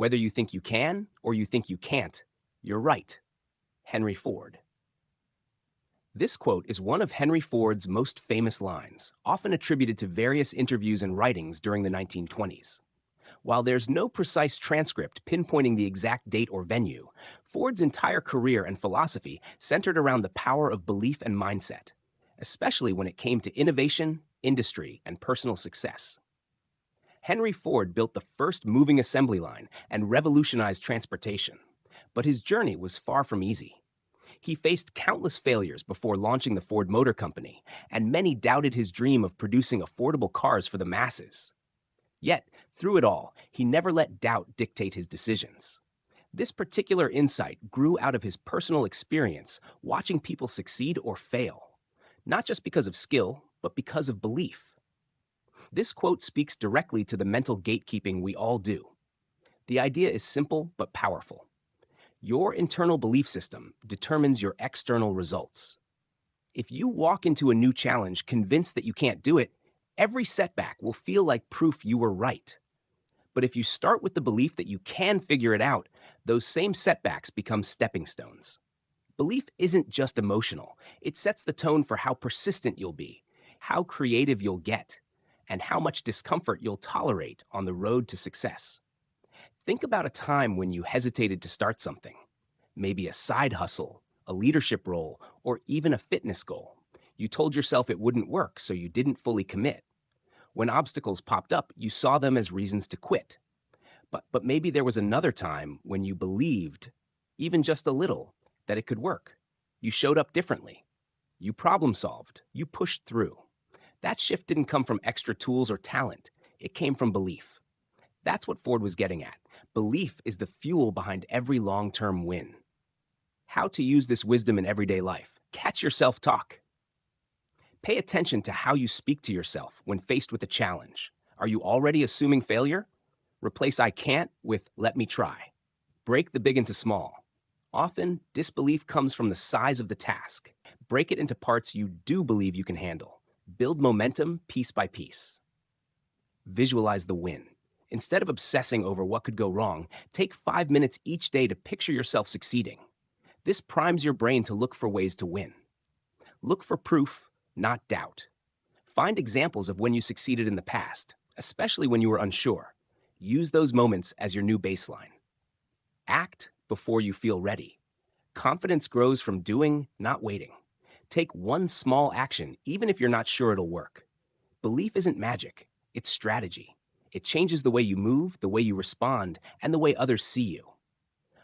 Whether you think you can or you think you can't, you're right. Henry Ford. This quote is one of Henry Ford's most famous lines, often attributed to various interviews and writings during the 1920s. While there's no precise transcript pinpointing the exact date or venue, Ford's entire career and philosophy centered around the power of belief and mindset, especially when it came to innovation, industry, and personal success. Henry Ford built the first moving assembly line and revolutionized transportation, but his journey was far from easy. He faced countless failures before launching the Ford Motor Company, and many doubted his dream of producing affordable cars for the masses. Yet, through it all, he never let doubt dictate his decisions. This particular insight grew out of his personal experience watching people succeed or fail, not just because of skill, but because of belief. This quote speaks directly to the mental gatekeeping we all do. The idea is simple but powerful. Your internal belief system determines your external results. If you walk into a new challenge convinced that you can't do it, every setback will feel like proof you were right. But if you start with the belief that you can figure it out, those same setbacks become stepping stones. Belief isn't just emotional, it sets the tone for how persistent you'll be, how creative you'll get, and how much discomfort you'll tolerate on the road to success. Think about a time when you hesitated to start something, maybe a side hustle, a leadership role, or even a fitness goal. You told yourself it wouldn't work, so you didn't fully commit. When obstacles popped up, you saw them as reasons to quit. But maybe there was another time when you believed, even just a little, that it could work. You showed up differently. You problem solved. You pushed through. That shift didn't come from extra tools or talent. It came from belief. That's what Ford was getting at. Belief is the fuel behind every long-term win. How to use this wisdom in everyday life. Catch your self-talk. Pay attention to how you speak to yourself when faced with a challenge. Are you already assuming failure? Replace I can't with let me try. Break the big into small. Often, disbelief comes from the size of the task. Break it into parts you do believe you can handle. Build momentum piece by piece. Visualize the win. Instead of obsessing over what could go wrong, take 5 minutes each day to picture yourself succeeding. This primes your brain to look for ways to win. Look for proof, not doubt. Find examples of when you succeeded in the past, especially when you were unsure. Use those moments as your new baseline. Act before you feel ready. Confidence grows from doing, not waiting. Take one small action, even if you're not sure it'll work. Belief isn't magic, it's strategy. It changes the way you move, the way you respond, and the way others see you.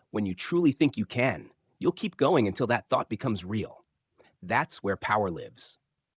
When you truly think you can, you'll keep going until that thought becomes real. That's where power lives.